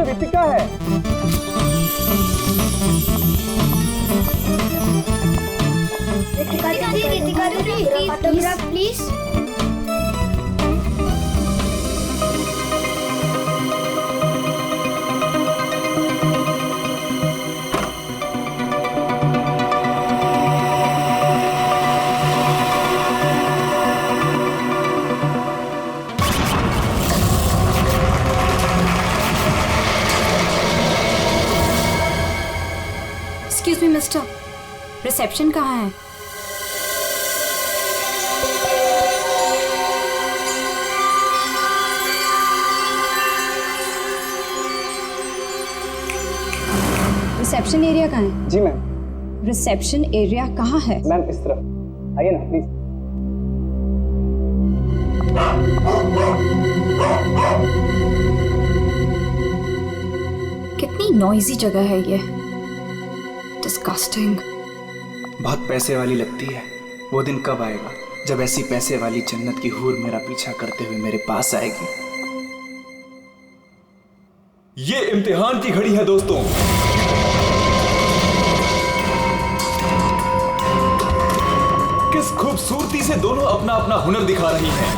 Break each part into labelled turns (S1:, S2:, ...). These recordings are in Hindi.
S1: पीछे रितिका है।
S2: Ritika autograph please.
S3: Excuse me mister, reception कहाँ है? रिसेप्शन एरिया कहाँ है?
S1: जी मैम।
S3: रिसेप्शन एरिया कहाँ है?
S1: मैम इस तरफ आइए ना प्लीज।
S3: कितनी नॉइजी जगह है ये, डिस्गस्टिंग।
S4: बहुत पैसे वाली लगती है। वो दिन कब आएगा जब ऐसी पैसे वाली जन्नत की हूर मेरा पीछा करते हुए मेरे पास आएगी।
S5: ये इम्तिहान की घड़ी है दोस्तों। किस खूबसूरती से दोनों अपना अपना हुनर दिखा रही हैं।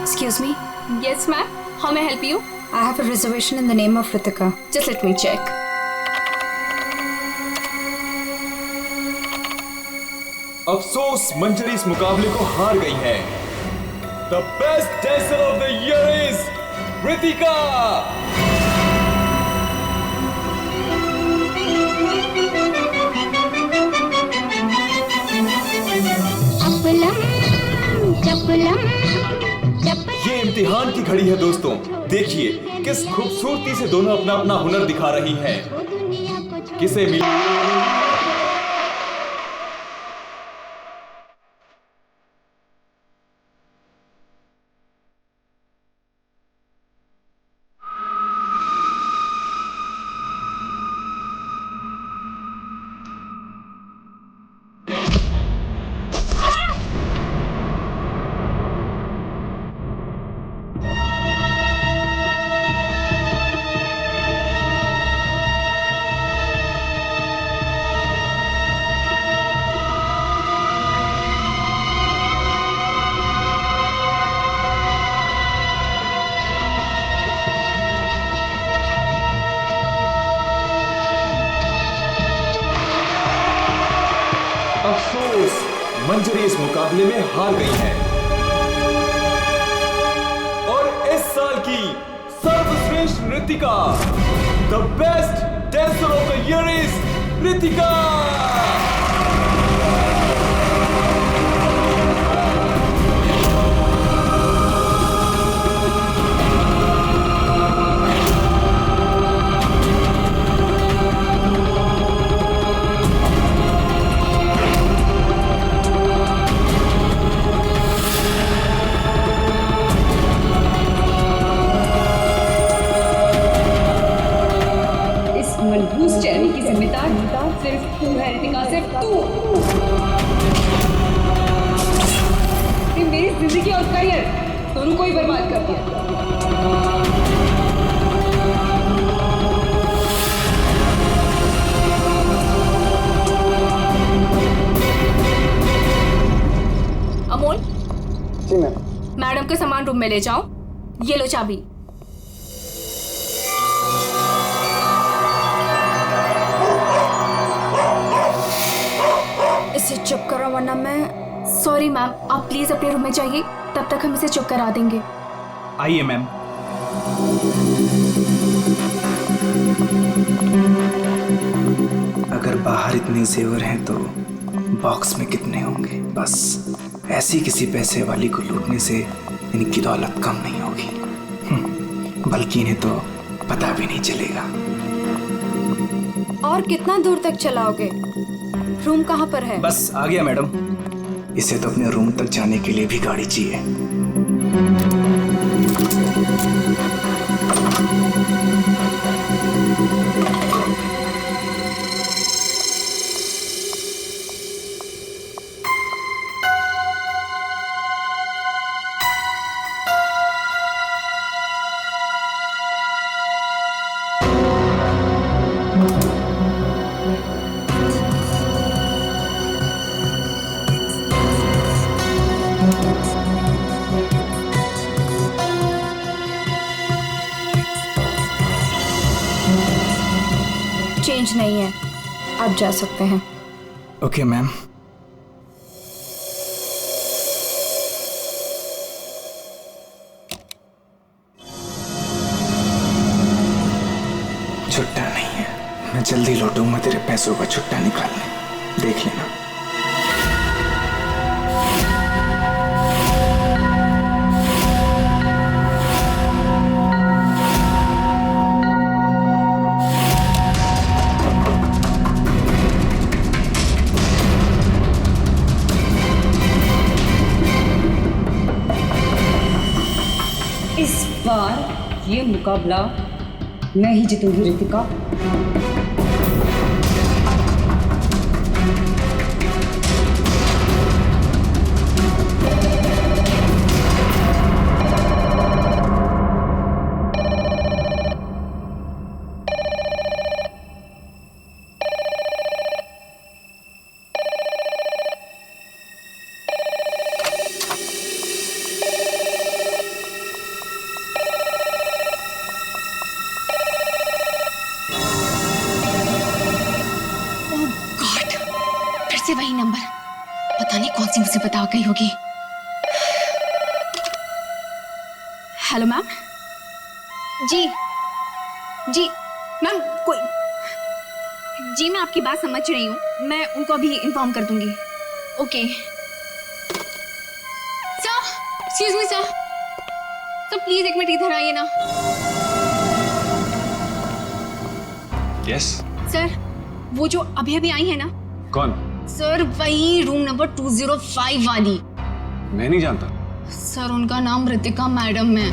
S3: Excuse me,
S6: Yes, ma'am. How may I help you?
S3: I have a reservation in the name of Ritika.
S6: Just let me check.
S5: अफसोस मंजरी इस मुकाबले को हार गई है। The best dancer of the year is Ritika. ये इम्तिहान की घड़ी है दोस्तों। देखिए किस खूबसूरती से दोनों अपना अपना हुनर दिखा रही हैं। किसे मिल अफसोस मंजरी इस मुकाबले में हार गई है और इस साल की सर्वश्रेष्ठ नृत्यिका the best dancer of the year is Ritika.
S6: मनहूस चेहरे की जिम्मेदार सिर्फ तू है रितिका, सिर्फ तू। मेरी जिंदगी और करियर दोनों को ही बर्बाद कर दिया। अमोल।
S1: जी मैम।
S6: मैडम के सामान रूम में ले जाओ। ये लो चाबी।
S3: इसे चुप करो वरना मैं।
S6: सॉरी मैम, आप प्लीज अपने रूम में जाइए, तब तक हम इसे चुप करा देंगे।
S4: आइए मैम। अगर बाहर इतने जेवर हैं तो बॉक्स में कितने होंगे। बस ऐसी किसी पैसे वाली को लूटने से इनकी दौलत कम नहीं होगी, बल्कि इन्हें तो पता भी नहीं चलेगा।
S3: और कितना दूर तक चलाओगे? रूम कहाँ पर है?
S4: बस आ गया मैडम। इसे तो अपने रूम तक जाने के लिए भी गाड़ी चाहिए।
S3: चेंज नहीं है, आप जा सकते हैं।
S4: Okay ma'am. छुट्टा नहीं है, मैं जल्दी लौटूंगा तेरे पैसों का छुट्टा निकालने, देख लेना।
S7: इस बार ये मुकाबला मैं ही जीतूंगी रितिका।
S6: से वही नंबर, पता नहीं कौन सी मुसीबत आ गई होगी। Hello ma'am. जी जी मैम, कोई जी, मैं आपकी बात समझ रही हूँ, मैं उनको अभी इन्फॉर्म कर दूंगी। Okay sir, excuse me sir, please एक मिनट इधर आइए ना।
S5: यस
S6: सर, वो जो अभी अभी आई है ना।
S5: कौन?
S6: सर वही रूम नंबर 205 वाली।
S5: मैं नहीं जानता
S6: सर, उनका नाम रितिका मैडम है।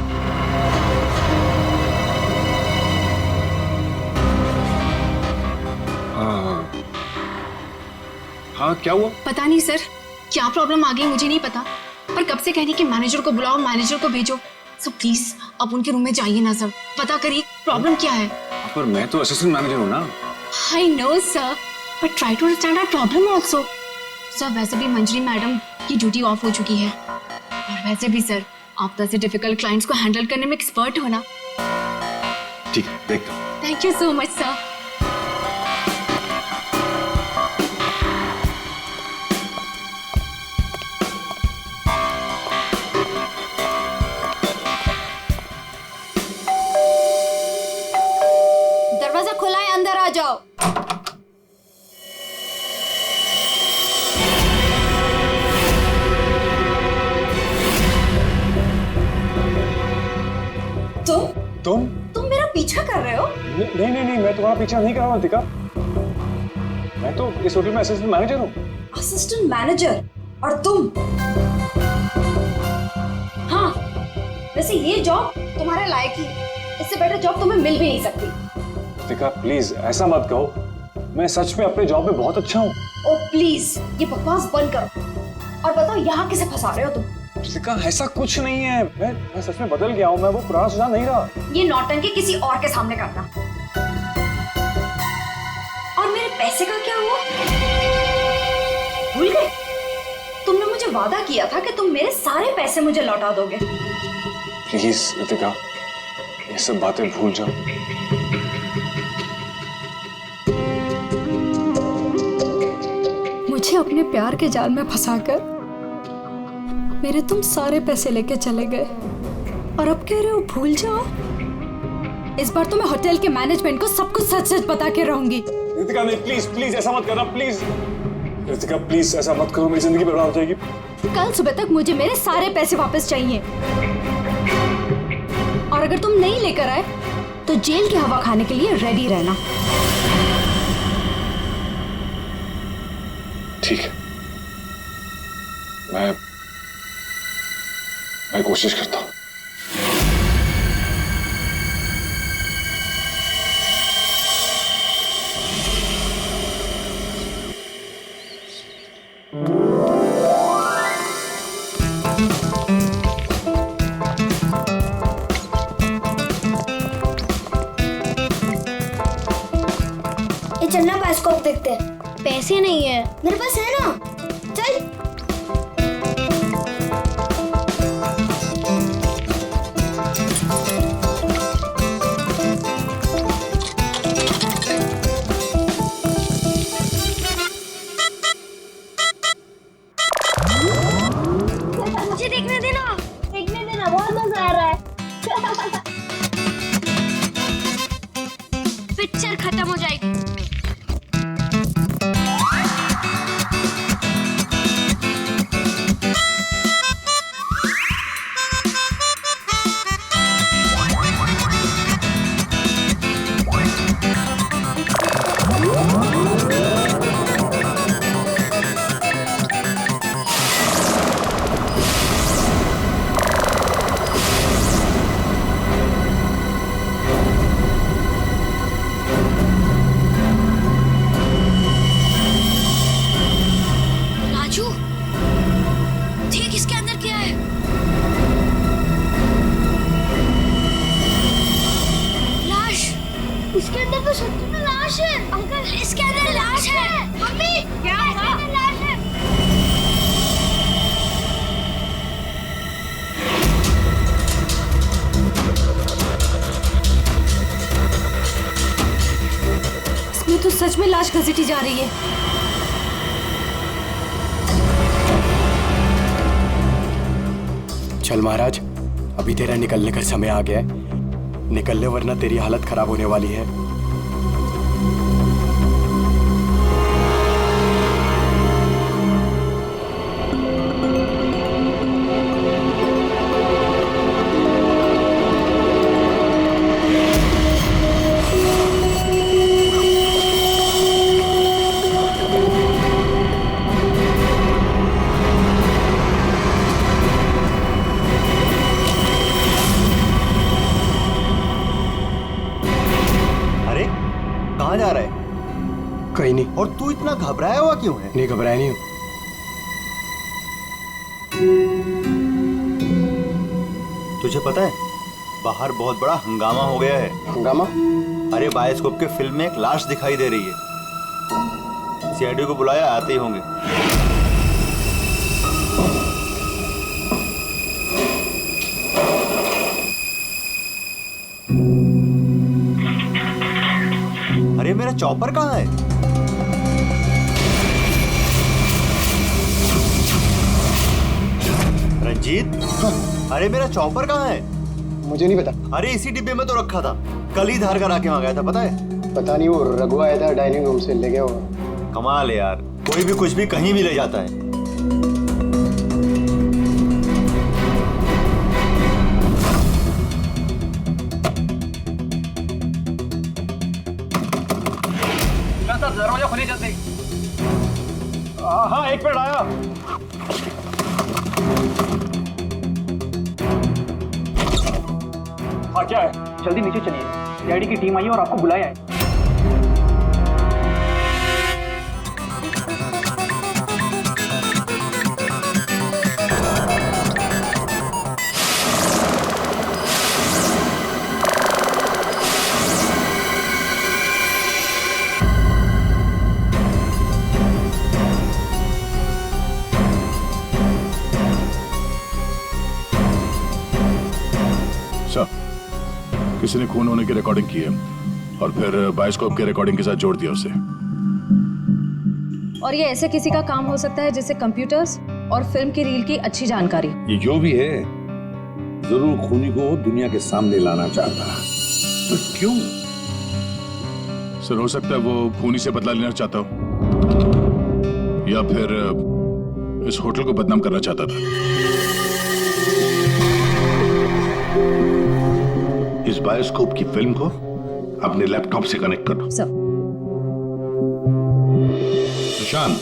S5: हाँ क्या हुआ?
S6: पता नहीं सर, क्या प्रॉब्लम आ गई मुझे नहीं पता, पर कब से कह रही कि मैनेजर को बुलाओ, मैनेजर को भेजो। सो प्लीज आप उनके रूम में जाइए ना सर, पता करिए प्रॉब्लम क्या है।
S5: पर मैं तो असिस्टेंट मैनेजर हूँ ना।
S6: I know sir, but try to understand our problem also. Sir वैसे भी मंजरी मैडम की ड्यूटी ऑफ हो चुकी है, और वैसे भी सर आप तो ऐसे डिफिकल्ट क्लाइंट्स को हैंडल करने में एक्सपर्ट हो ना।
S5: ठीक है, देखता हूँ।
S6: Thank you so much sir.
S2: दरवाजा खुला है, अंदर आ जाओ।
S5: तुम
S2: मेरा पीछा कर रहे हो?
S5: नहीं, मैं तुम्हारा पीछा नहीं कर रहा हूँ रितिका। मैं तो इस होटल में असिस्टेंट मैनेजर हूँ।
S2: Assistant manager? और तुम? हाँ, वैसे ये जॉब तुम्हारे लायक ही है, इससे बेटर जॉब तुम्हें मिल भी नहीं सकती।
S5: रितिका प्लीज ऐसा मत कहो, मैं सच में अपने जॉब में बहुत अच्छा हूँ।
S2: ओ प्लीज, ये बकवास बंद करो और बताओ यहाँ किसे फंसा रहे हो तुम?
S5: रितिका ऐसा कुछ नहीं है, मैं सच में बदल गया हूँ, मैं वो पुराना सुझाव नहीं रहा।
S2: ये नौटंकी किसी और के सामने करना। और मेरे पैसे का क्या हुआ? भूल गए? तुमने मुझे वादा किया था कि तुम मेरे सारे पैसे मुझे लौटा दोगे।
S5: प्लीज रितिका, ये सब बातें भूल जाओ।
S3: मुझे अपने प्यार के जाल में फंसाकर मेरे तुम सारे पैसे लेके चले गए, और अब कह रहे हो भूल जाओ। इस बार तो मैं होटल के मैनेजमेंट को सब कुछ सच सच बता के रहूंगी।
S5: रितिका नहीं, प्लीज ऐसा मत करना, प्लीज रितिका, प्लीज ऐसा मत करो, मेरी जिंदगी बर्बाद हो जाएगी।
S3: कल सुबह तक मुझे मेरे सारे पैसे वापस चाहिए, और अगर तुम नहीं लेकर आए तो जेल की हवा खाने के लिए रेडी रहना।
S5: ठीक है, मैं कोशिश करता हूँ।
S2: ये चलना बायोस्कोप देखते हैं। पैसे नहीं है। मेरे पास है ना, चल।
S6: खत्म हो जाएगी।
S2: इसके अंदर तो सच्ची में लाश है अंकल। इसके अंदर लाश है। मम्मी क्या हुआ? लाश है।
S3: इसमें तो सच में लाश घसीटी जा रही है।
S8: चल महाराज, अभी तेरा निकलने का समय आ गया है। निकल ले वरना तेरी हालत खराब होने वाली है।
S9: कहाँ जा रहा है?
S8: कहीं नहीं।
S9: और तू इतना घबराया हुआ क्यों है?
S8: नहीं घबराया नहीं हूँ।
S9: तुझे पता है बाहर बहुत बड़ा हंगामा हो गया है।
S4: हंगामा?
S9: अरे बायोस्कोप के फिल्म में एक लाश दिखाई दे रही है। सीआईडी को बुलाया, आते ही होंगे। अरे मेरा चॉपर कहाँ है? रंजीत, अरे मेरा चॉपर कहाँ है?
S1: मुझे नहीं पता।
S9: अरे इसी डिब्बे में तो रखा था, कल ही धार कर आके मंगाया था, पता है?
S1: पता नहीं, वो रघु आया था डाइनिंग रूम से, ले गया होगा।
S9: कमाल है यार, कोई भी कुछ भी कहीं भी ले जाता है।
S1: दरवाजा खुली जल्दी। हाँ, एक मिनट आया। हाँ क्या है? जल्दी नीचे चलिए, सीआईडी की टीम आई है और आपको बुलाया है।
S10: किसी ने खून होने की रिकॉर्डिंग की है और फिर बायोस्कोप के रिकॉर्डिंग के साथ जोड़ दिया उसे।
S3: और ये ऐसे किसी का काम हो सकता है जिसे कंप्यूटर्स और फिल्म की रील की अच्छी जानकारी।
S11: ये जो भी है जरूर खूनी को दुनिया के सामने लाना चाहता है। तो क्यों?
S10: सर हो सकता है वो खूनी से बदला लेना चाहता हो या फिर इस होटल को बदनाम करना चाहता था।
S11: इस बायोस्कोप की फिल्म को अपने लैपटॉप से कनेक्ट करो।
S3: सर।
S11: सुशांत,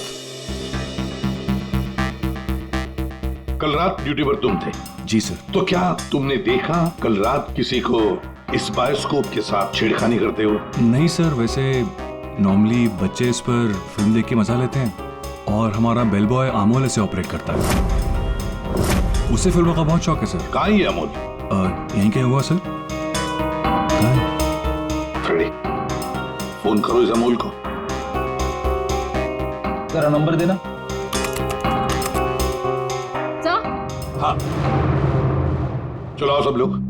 S11: कल रात ड्यूटी पर तुम थे?
S10: जी सर।
S11: तो क्या तुमने देखा कल रात किसी को इस बायोस्कोप के साथ छेड़खानी करते हो?
S12: नहीं सर, वैसे नॉर्मली बच्चे इस पर फिल्म देख के मजा लेते हैं और हमारा बेल बॉय अमोल इसे ऑपरेट करता है। उसे फिल्मों का बहुत शौक है सर।
S11: कहाँ है अमोल?
S12: यहीं कहीं हुआ सर।
S11: फ्रेडी, फोन करो इस अमोल को।
S1: जरा नंबर देना।
S3: सर?
S11: हाँ, चलो आओ सब लोग।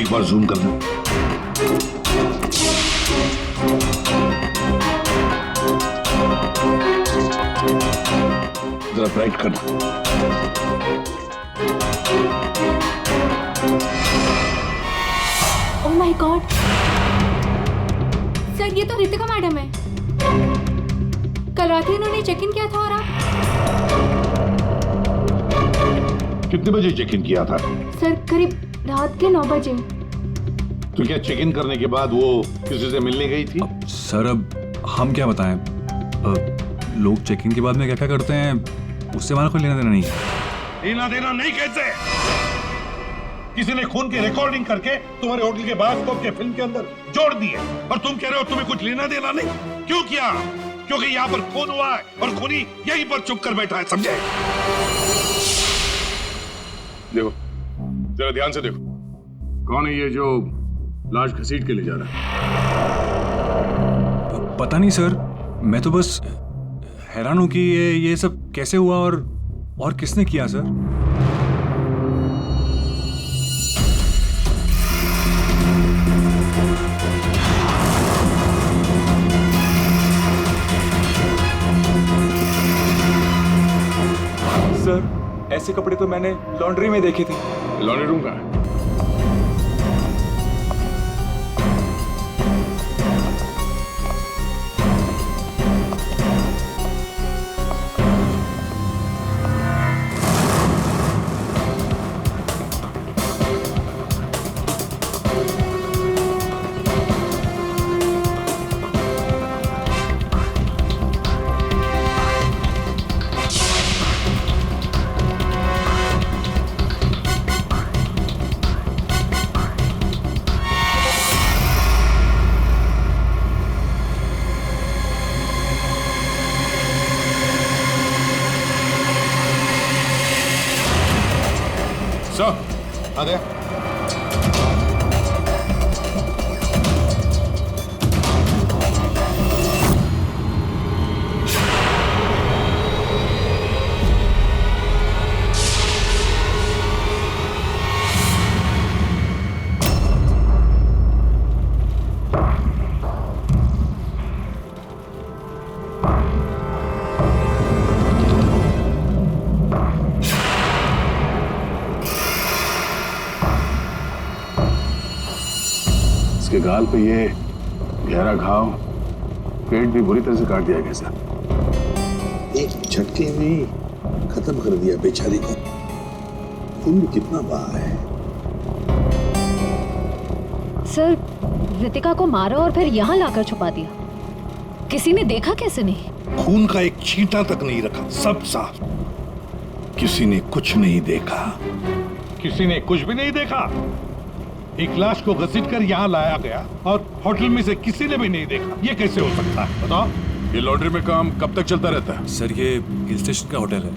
S11: एक बार जूम कर लें। जरा ब्राइट करना।
S3: ओह माय गॉड सर, ये तो रितिका मैडम है। कल रात ही इन्होंने चेक इन किया था। और आप
S11: कितने बजे चेक इन किया था?
S3: सर करीब रात के 9 बजे।
S11: तो क्या चेक इन करने के बाद वो किसी से मिलने गई थी?
S12: सर अब हम क्या बताएं, लोग चेक इन के बाद में क्या क्या करते हैं उससे हमारा कोई लेना देना नहीं है।
S11: लेना देना नहीं कैसे? किसी ने खून की रिकॉर्डिंग करके तुम्हारे होटल के बायोस्कोप के फिल्म के अंदर जोड़ दिए और तुम कह रहे हो तुम्हें कुछ लेना देना नहीं? क्यों किया? क्योंकि यहाँ पर खून हुआ है और खूनी यहीं पर चुप कर बैठा है, समझे?
S10: देखो जरा ध्यान से देखो, कौन है ये जो लाश घसीट के ले जा रहा है?
S12: पता नहीं सर, मैं तो बस हैरान हूं कि ये सब कैसे हुआ और किसने किया सर।
S5: सर ऐसे कपड़े तो मैंने लॉन्ड्री में देखे थे।
S10: लॉन्ड्री रूम का है?
S11: आ गया।
S10: इसके गाल पे ये गहरा घाव, पेट भी बुरी तरह से काट दिया गया सर।
S11: एक झटके में खत्म कर दिया बेचारी को। खून कितना बहा है।
S7: सर रितिका को मारा और फिर यहाँ लाकर छुपा दिया। किसी ने देखा कैसे नहीं?
S11: खून का एक छींटा तक नहीं रखा, सब साफ। किसी ने कुछ नहीं देखा। किसी ने कुछ भी नहीं देखा। एक लाश को घसीटकर यहाँ लाया गया और होटल में से किसी ने भी नहीं देखा। ये कैसे हो सकता है बताओ?
S10: ये लॉन्ड्री में काम कब तक चलता रहता है?
S12: सर ये हिल स्टेशन का होटल है,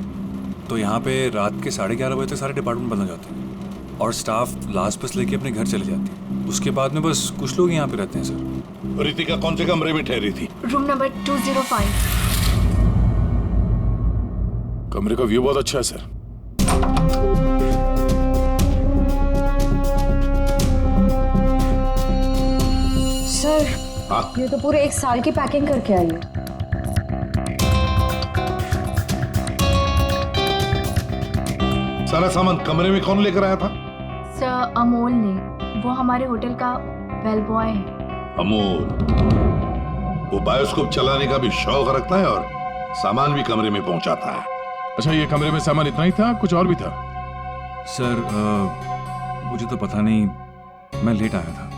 S12: तो यहाँ पे रात के 11:30 बजे तक सारे डिपार्टमेंट बंद हो जाते हैं और स्टाफ लास्ट बस लेके अपने घर चले जाती है। उसके बाद में बस कुछ लोग यहाँ पे रहते हैं सर।
S11: रितिका कौन से कमरे में ठहरी थी?
S3: Room number 205।
S10: कमरे का व्यू बहुत अच्छा है सर।
S7: सर ये तो पूरे 1 साल की पैकिंग करके आई है।
S11: सारा सामान कमरे में कौन लेकर आया था?
S3: सर अमोल ने, वो हमारे होटल का बेल बॉय है।
S11: अमोल वो बायोस्कोप चलाने का भी शौक रखता है और सामान भी कमरे में पहुंचाता है।
S10: अच्छा ये कमरे में सामान इतना ही था, कुछ और भी था?
S12: सर मुझे तो पता नहीं, मैं लेट आया था।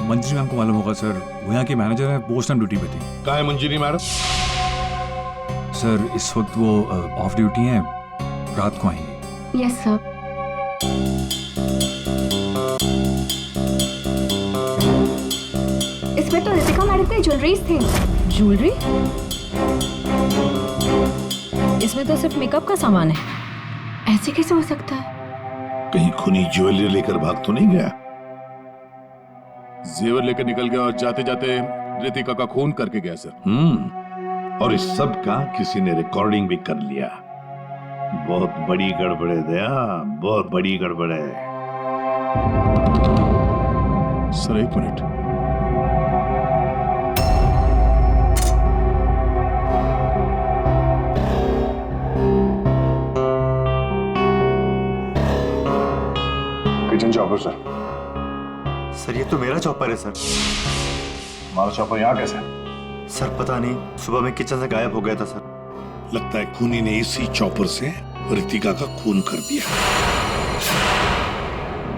S12: मंजरी मैम को मालूम होगा सर, वो यहाँ की मैनेजर है, पोस्ट टाइम ड्यूटी पे थी।
S11: कहाँ है मंजरी मैडम?
S12: सर इस वक्त वो ऑफ ड्यूटी हैं, रात को आएंगी।
S3: Yes sir. इसमें तो रितिका मैडम की ज्वेलरीज थी।
S7: ज्वेलरी? इसमें तो सिर्फ मेकअप का सामान है।
S3: ऐसे कैसे हो सकता है?
S11: कहीं खूनी ज्वेलरी लेकर भाग तो नहीं गया?
S10: जेवर लेकर निकल गया और जाते जाते रितिका का खून करके गया सर।
S11: और इस सब का किसी ने रिकॉर्डिंग भी कर लिया। बहुत बड़ी गड़बड़ है दया, बहुत बड़ी गड़बड़ है।
S10: सर एक minute. Kitchen chopper sir.
S9: Sir ये तो मेरा चॉपर है सर।
S10: हमारा चॉपर यहाँ कैसे है?
S9: सर पता नहीं, सुबह में किचन से गायब हो गया था सर।
S11: लगता है खूनी ने इसी चॉपर से रितिका का खून कर दिया।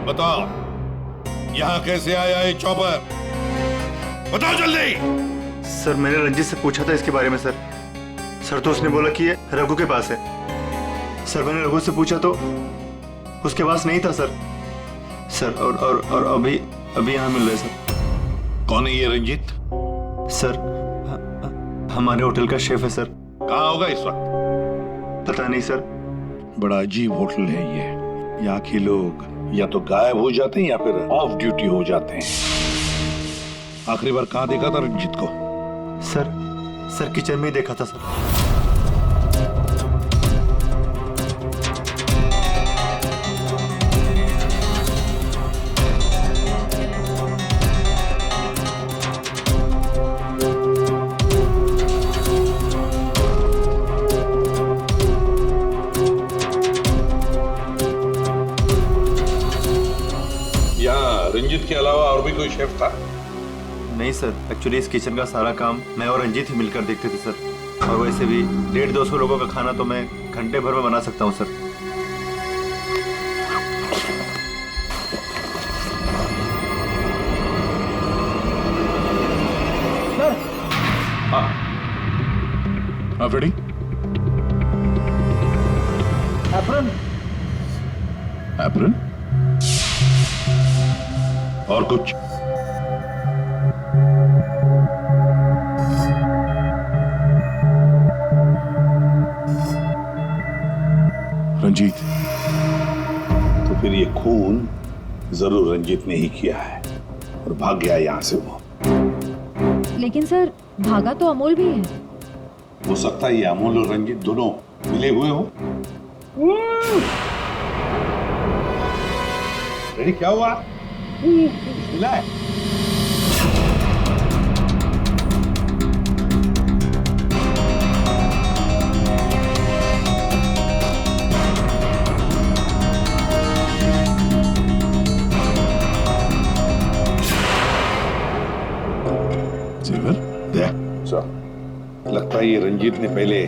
S11: बताओ यहाँ कैसे आया ये चॉपर? बताओ जल्दी।
S9: सर मैंने रंजीत से पूछा था इसके बारे में सर। सर तो उसने बोला कि ये रघु के पास है। सर मैंने रघु से पूछा तो उसके पास नहीं था सर। सर और अभी यहाँ मिल रहे सर।
S11: कौन है ये रंजीत?
S9: सर हमारे होटल का शेफ है सर।
S11: कहाँ होगा इस वक्त?
S9: पता नहीं सर।
S11: बड़ा अजीब होटल है ये। यहाँ के लोग या तो गायब हो जाते हैं या फिर ऑफ ड्यूटी हो जाते हैं। आखिरी बार कहाँ देखा था रंजीत को?
S9: सर किचन में ही देखा था सर।
S11: रंजीत के अलावा और भी कोई शेफ था?
S9: नहीं सर, एक्चुअली इस किचन का सारा काम मैं और रंजीत ही मिलकर देखते थे सर। और वैसे भी 150-200 लोगों का खाना तो मैं घंटे भर में बना सकता हूँ सर।
S10: हाँ फ्रेडी।
S1: एप्रन।
S10: एप्रन?
S11: और कुछ?
S10: रंजीत।
S11: तो फिर ये खून जरूर रंजीत ने ही किया है और भाग गया यहां से वो।
S7: लेकिन सर भागा तो अमोल भी है।
S11: हो सकता है ये अमोल और रंजीत दोनों मिले हुए हो। रेडी क्या हुआ? मिला है? लगता है ये रंजीत ने पहले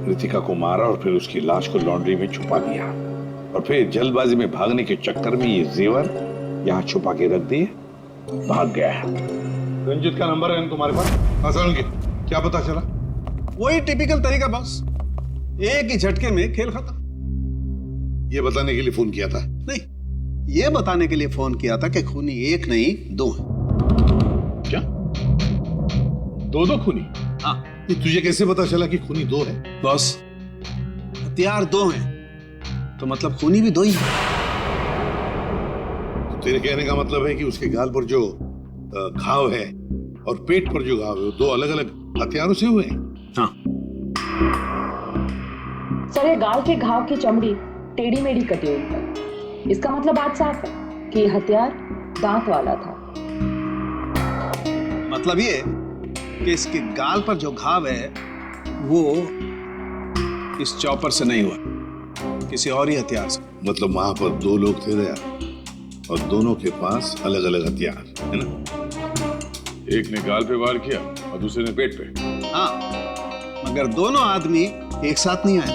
S11: रितिका को मारा और फिर उसकी लाश को लॉन्ड्री में छुपा दिया और फिर जल्दबाजी में भागने के चक्कर में ये जेवर यहाँ छुपा के रख दिए, भाग गया है। रंजीत का नंबर है तुम्हारे पास? क्या पता चला?
S13: वही टिपिकल तरीका बॉस, एक ही झटके में खेल खत्म।
S11: ये बताने के लिए फोन किया था?
S13: नहीं, ये बताने के लिए फोन किया था कि खूनी एक नहीं दो है।
S11: क्या? दो खूनी?
S13: हाँ।
S11: तुझे कैसे पता चला कि खूनी दो है?
S13: बॉस हथियार दो हैं तो मतलब खूनी भी दो ही है।
S11: तो तेरे कहने का मतलब है कि उसके गाल पर जो घाव है और पेट पर जो घाव है वो दो अलग अलग हथियारों से हुए हैं?
S13: हाँ।
S14: सर ये गाल के घाव की चमड़ी टेढ़ी मेढ़ी कटी हुई है। इसका मतलब बात साफ है कि ये हथियार दांत वाला था।
S13: मतलब ये कि इसके गाल पर जो घाव है वो इस चॉपर से नहीं हुआ, किसी और ही हथियार से।
S11: मतलब वहां पर दो लोग थे दया और दोनों के पास अलग अलग हथियार है ना? एक ने गाल पे वार किया और दूसरे ने पेट पे।
S13: हाँ, मगर दोनों आदमी एक साथ नहीं आए।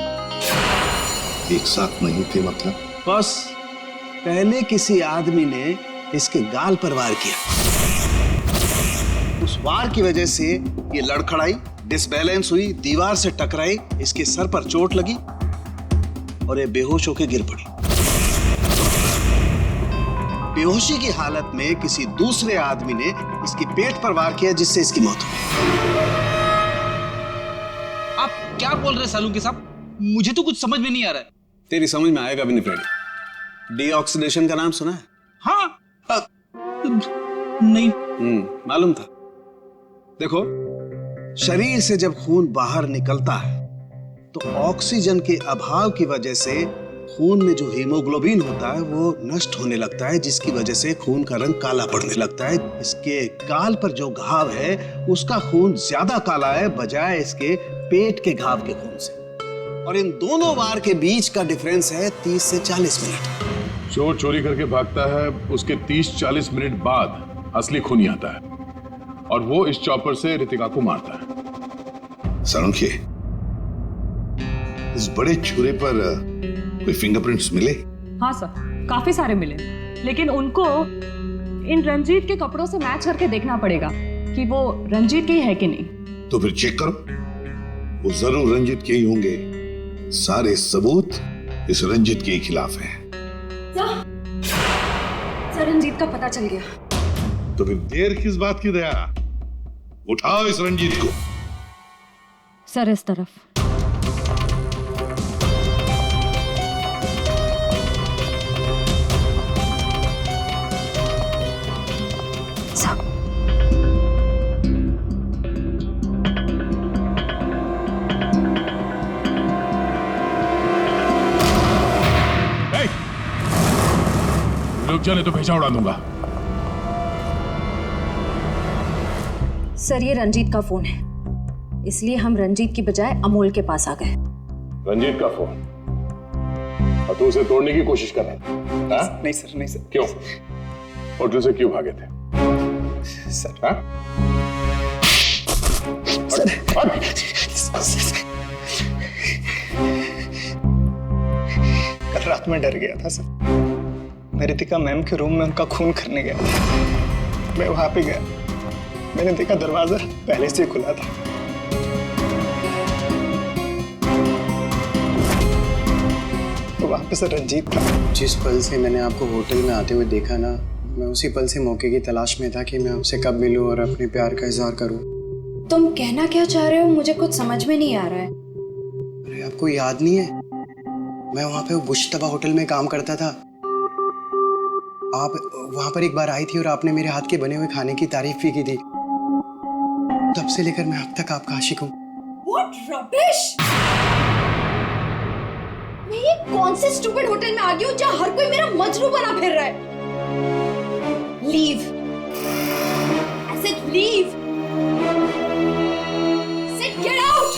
S11: एक साथ नहीं थे मतलब?
S13: बस पहले किसी आदमी ने इसके गाल पर वार किया, उस वार की वजह से ये लड़खड़ाई, डिसबैलेंस हुई, दीवार से टकराई, इसके सर पर चोट लगी और ये बेहोश होकर गिर पड़ी। बेहोशी की हालत में किसी दूसरे आदमी ने इसके पेट पर वार किया जिससे इसकी मौत हुई।
S1: आप क्या बोल रहे सालून के साहब? मुझे तो कुछ समझ में नहीं आ रहा है।
S13: तेरी समझ में आएगा भी नहीं फ्रेडी। डीऑक्सीडेशन का नाम सुना है?
S1: हाँ। नहीं।
S13: मालूम था। देखो, शरीर से जब खून बाहर निकलता है तो ऑक्सीजन के अभाव की वजह से खून में जो हीमोग्लोबिन होता है वो नष्ट होने लगता है, जिसकी वजह से खून का रंग काला पड़ने लगता है। इसके गाल पर जो घाव है उसका खून ज्यादा काला है बजाय इसके पेट के घाव के खून से। और इन दोनों वार के बीच का डिफरेंस है 30 से 40 मिनट।
S10: चोर चोरी करके भागता है, उसके 30-40 मिनट बाद असली खूनी आता है और वो इस चॉपर से रितिका को मारता है।
S11: सारंगी, इस बड़े छुरे पर कोई फिंगरप्रिंट्स मिले?
S14: हाँ सर, काफी सारे मिले, लेकिन उनको इन रंजीत के कपड़ों से मैच करके देखना पड़ेगा कि वो रंजीत के ही है कि नहीं।
S11: तो फिर चेक करो, वो जरूर रंजीत के ही होंगे। सारे सबूत इस रंजीत के खिलाफ हैं।
S3: सर रंजीत का पता चल गया।
S11: तो फिर देर किस बात की दया? उठाओ इस रंजीत को।
S14: सर इस तरफ।
S10: रुक जाने तो भेजा उड़ा दूंगा।
S3: सर ये रंजीत का फोन है, इसलिए हम रंजीत की बजाय अमोल के पास आ गए।
S10: रंजीत का फोन? और तू उसे तोड़ने की कोशिश कर रहा था?
S4: नहीं सर, नहीं सर।
S10: क्यों? होटल से क्यों भागे थे?
S4: सर
S10: हाँ?
S4: कल रात में डर गया था सर। मैं रितिका मैम के रूम में उनका खून करने गया था। मैं वहां पे गया, मैंने देखा दरवाजा पहले से खुला था। तो वहां पे सर रंजीत था।
S15: जिस पल से मैंने आपको होटल में आते हुए देखा ना, मैं उसी पल से मौके की तलाश में था कि मैं आपसे कब मिलूं और अपने प्यार का इजहार करूं।
S3: तुम कहना क्या चाह रहे हो, मुझे कुछ समझ में नहीं आ रहा है।
S15: अरे आपको याद नहीं है, मैं वहां पे वो बुशतबा होटल में काम करता था। आप वहां पर एक बार आई थी और आपने मेरे हाथ के बने हुए खाने की तारीफ भी की थी। तब से लेकर मैं अब तक आपका आशिक हूँ।
S3: What rubbish! मैं ये कौन से स्टूपिड होटल में आ गई हूँ जहाँ हर कोई मेरा मजनू बना फिर रहा है? Leave. I said leave. Said get out.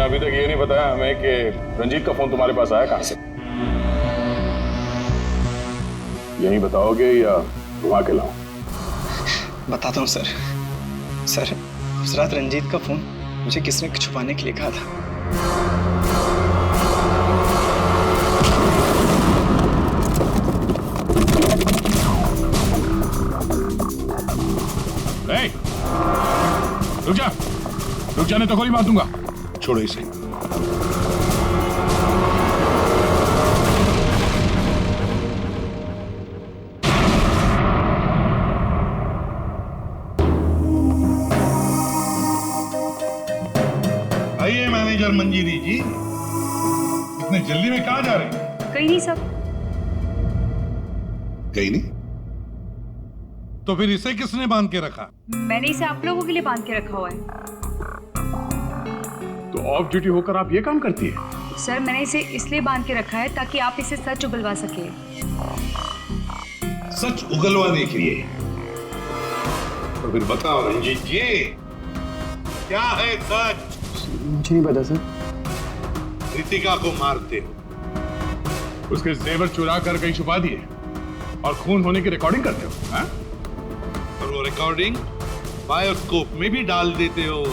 S10: अभी तक ये नहीं बताया हमें कि रंजीत का फोन तुम्हारे पास आया कहां से? यही बताओगे या घुमा के लाऊं?
S4: बताता हूँ सर। सर उस रात रंजीत का फोन मुझे किसने छुपाने के लिए कहा था।
S10: रुक जाने तो गोली मार दूंगा।
S11: छोड़ो इसे। आइए मैनेजर मंजीरी जी, इतने जल्दी में कहाँ जा रहे हैं?
S14: कहीं नहीं सब।
S11: कहीं नहीं? तो फिर इसे किसने बांध के रखा?
S14: मैंने इसे आप लोगों के लिए बांध के रखा हुआ है।
S10: तो ऑफ ड्यूटी होकर आप ये काम करती है?
S14: सर मैंने इसे इसलिए बांध के रखा है ताकि आप इसे सच उगलवा सके।
S11: सच उगलवाने के लिए? तो फिर बताओ रंजीत जी, क्या है सच?
S15: मुझे नहीं पता सर।
S11: रितिका को मारते हो,
S10: उसके जेवर चुरा कर कहीं छुपा दिए और खून होने की रिकॉर्डिंग करते हो, हाँ?
S11: और वो रिकॉर्डिंग बायोस्कोप में भी डाल देते हो।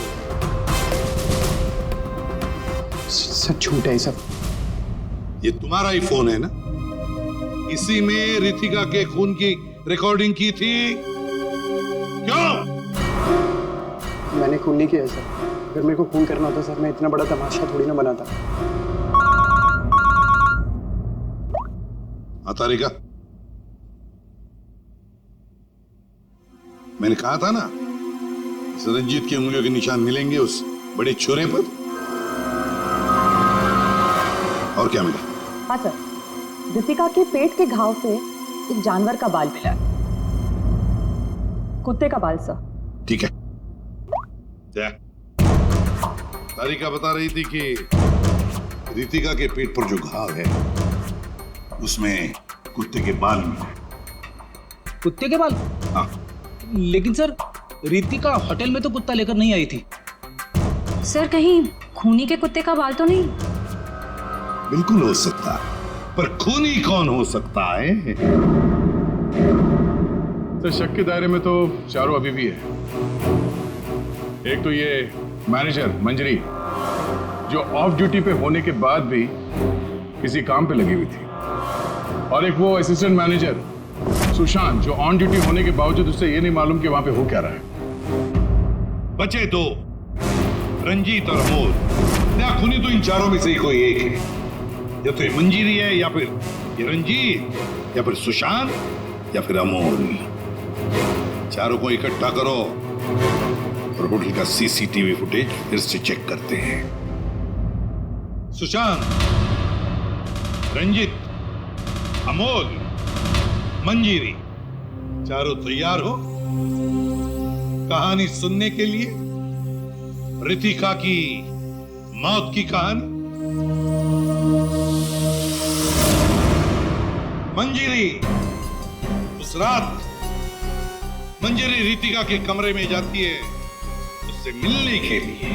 S15: सच झूठ है सब।
S11: ये तुम्हारा ही फोन है ना? इसी में रितिका के खून की रिकॉर्डिंग की थी। क्यों?
S15: मैंने खून नहीं किया सर। अगर मेरे को खून करना होता सर, मैं इतना बड़ा तमाशा थोड़ी ना बनाता।
S11: तारिका, मैंने कहा था ना, इस रंजीत की उंगलियों के निशान मिलेंगे उस बड़े छोरे पर। और क्या मिला?
S14: हाँ सर, रितिका के पेट के घाव से एक जानवर का बाल मिला, कुत्ते का बाल सर।
S11: ठीक है। क्या तारिका बता रही थी कि रितिका के पेट पर जो घाव है उसमें कुत्ते के बाल मिले।
S1: कुत्ते के बाल?
S11: हाँ।
S1: लेकिन सर, रितिका होटल में तो कुत्ता लेकर नहीं आई थी।
S14: सर कहीं खूनी के कुत्ते का बाल तो नहीं?
S11: बिल्कुल हो सकता है, पर खूनी कौन हो सकता है?
S10: तो शक के दायरे में तो चारों अभी भी है। एक तो ये मैनेजर मंजरी, जो ऑफ ड्यूटी पे होने के बाद भी किसी काम पे लगी हुई थी, और एक वो असिस्टेंट मैनेजर सुशांत, जो ऑन ड्यूटी होने के बावजूद उससे ये नहीं मालूम कि वहां पे हो क्या रहा है।
S11: बचे दो, रंजीत और अमोल। क्या खूनी तो इन चारों में से ही कोई एक है। या तो ये मंजीरी है, या फिर ये रंजीत, या फिर सुशांत, या फिर अमोल। चारों को इकट्ठा करो और होटल का सीसीटीवी फुटेज फिर से चेक करते हैं। सुशांत, रंजीत, अमोल, मंजीरी, चारों तैयार हो कहानी सुनने के लिए? रितिका की मौत की कहानी। मंजीरी, उस रात मंजरी रितिका के कमरे में जाती है उससे मिलने के लिए।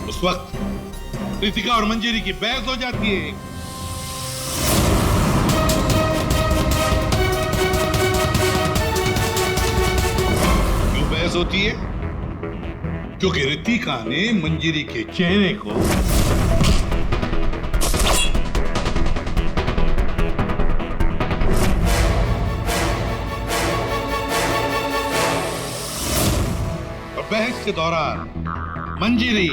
S11: उस वक्त रितिका और मंजरी की बहस हो जाती है। क्यों बहस होती है? क्योंकि रितिका ने मंजरी के चेहरे को बहस के दौरान मंजरी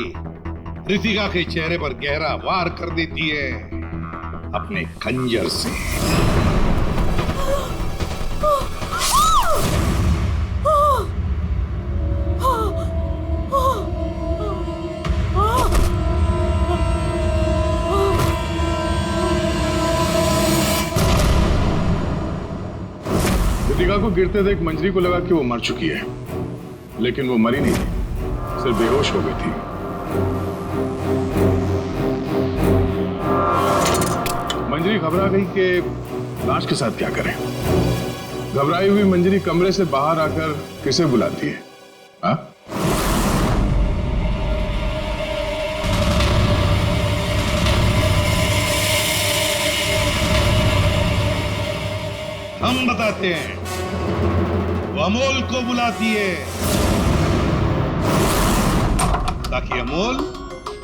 S11: रितिका के चेहरे पर गहरा वार कर देती है अपने खंजर से।
S10: रितिका को गिरते देख मंजरी को लगा कि वो मर चुकी है, लेकिन वो मरी नहीं थी, सिर्फ बेहोश हो गई थी। मंजरी घबरा गई कि लाश के साथ क्या करें। घबराई हुई मंजरी कमरे से बाहर आकर किसे बुलाती है? हाँ?
S11: हम बताते हैं। वो अमोल को बुलाती है ताकि अमोल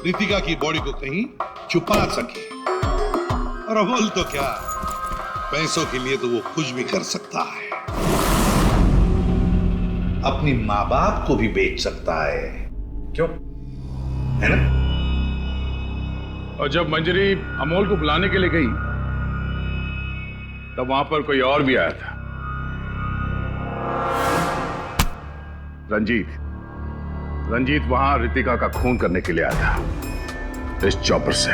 S11: रितिका की बॉडी को कहीं छुपा सके। और अमोल तो क्या, पैसों के लिए तो वो कुछ भी कर सकता है। अपनी माँ बाप को भी बेच सकता है, क्यों? है ना?
S10: और जब मंजरी अमोल को बुलाने के लिए गई तब वहां पर कोई और भी आया था। रंजीत वहां रितिका का खून करने के लिए आया था इस चॉपर से।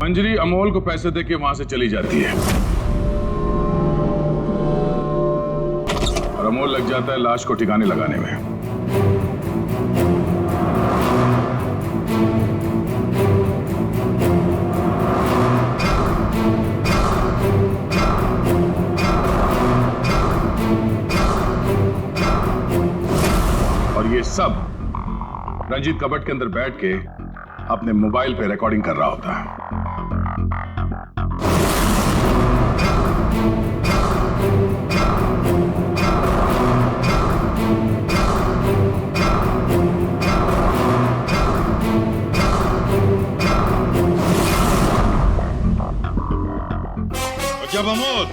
S10: मंजरी अमोल को पैसे देके वहां से चली जाती है और अमोल लग जाता है लाश को ठिकाने लगाने में। और ये सब रंजीत कबट के अंदर बैठ के अपने मोबाइल पे रिकॉर्डिंग कर रहा होता है।
S11: जब अमोल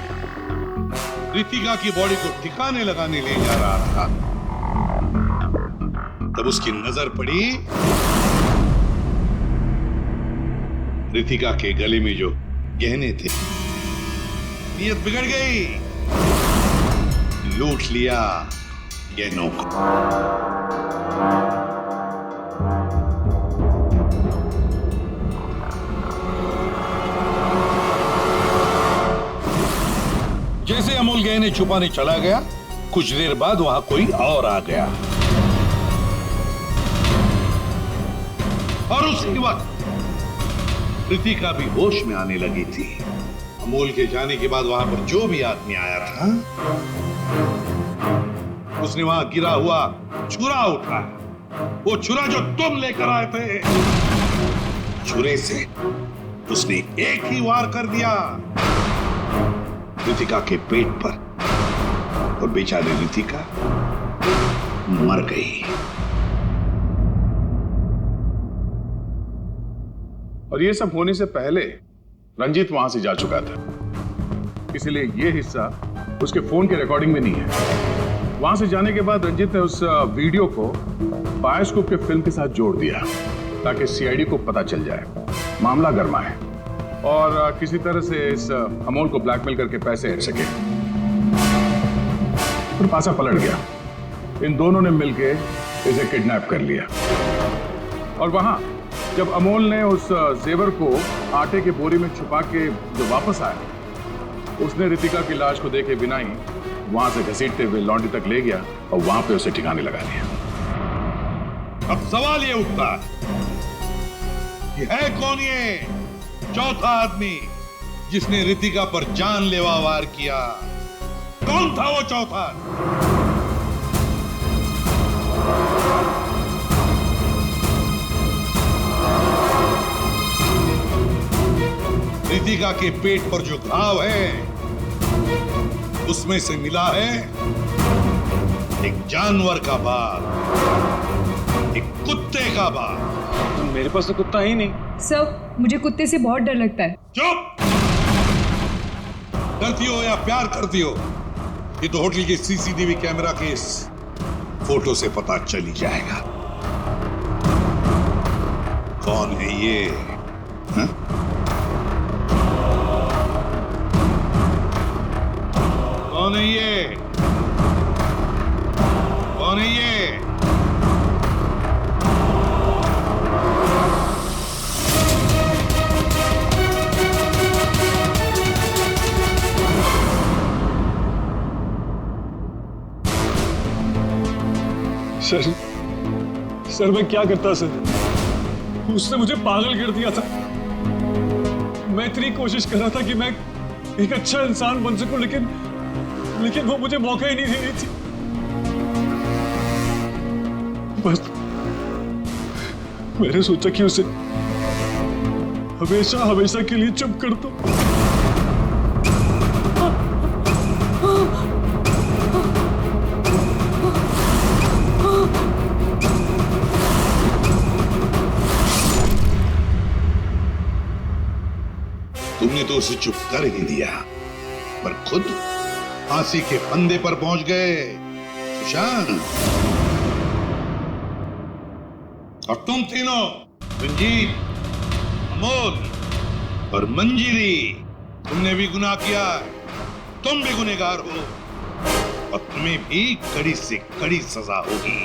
S11: रितिका की बॉडी को ठिकाने लगाने ले जा रहा था, तब उसकी नजर पड़ी रितिका के गले में जो गहने थे। नीयत बिगड़ गई, लूट लिया गहनों को। जैसे अमोल गहने छुपाने चला गया, कुछ देर बाद वहां कोई और आ गया और उसी वक्त रितिका भी होश में आने लगी थी। अमोल के जाने के बाद वहां पर जो भी आदमी आया था, उसने वहां गिरा हुआ छुरा उठाया। वो छुरा जो तुम लेकर आए थे, छुरे से उसने एक ही वार कर दिया रितिका के पेट पर और बेचारी रितिका मर गई।
S10: और ये सब होने से पहले रंजीत वहां से जा चुका था, इसलिए ये हिस्सा उसके फोन के रिकॉर्डिंग में नहीं है। वहां से जाने के बाद रंजीत ने उस वीडियो को बायोस्कोप के फिल्म के साथ जोड़ दिया ताकि सीआईडी को पता चल जाए, मामला गर्माए और किसी तरह से इस अमोल को ब्लैकमेल करके पैसे हट सके। फिर पासा पलट गया, इन दोनों ने मिलकर इसे किडनैप कर लिया। और वहां जब अमोल ने उस जेवर को आटे के बोरी में छुपा के जो वापस आया, उसने रितिका की लाश को देखे बिना ही वहां से घसीटते हुए लॉन्ड्री तक ले गया और वहां पे उसे ठिकाने लगा लिया।
S11: अब सवाल ये उठता है कौन ये चौथा आदमी जिसने रितिका पर जानलेवा वार किया? कौन था वो चौथा? रितिका के पेट पर जो घाव है, उसमें से मिला है एक जानवर का बाल, एक कुत्ते का बाल।
S12: मेरे पास तो कुत्ता ही नहीं।
S14: सर, मुझे कुत्ते से बहुत डर लगता है।
S11: चुप! डरती हो या प्यार करती हो, ये तो होटल के सीसीटीवी कैमरा के इस फोटो से पता चल ही जाएगा कौन है ये। हा? कौन है ये? कौन है ये?
S12: सर मैं क्या करता सर? उसने मुझे पागल कर दिया था। मैं इतनी कोशिश कर रहा था कि मैं एक अच्छा इंसान बन सकूं, लेकिन वो मुझे मौका ही नहीं दे रही थी। बस मैंने सोचा कि उसे हमेशा हमेशा के लिए चुप कर दो।
S11: तुमने तो उसे चुप कर ही दिया, पर खुद फांसी के फंदे पर पहुंच गए सुशांत। और तुम तीनों, रंजीत, अमोल और मंजिरी, तुमने भी गुनाह किया है। तुम भी गुनहगार हो और तुम्हें भी कड़ी से कड़ी सजा होगी।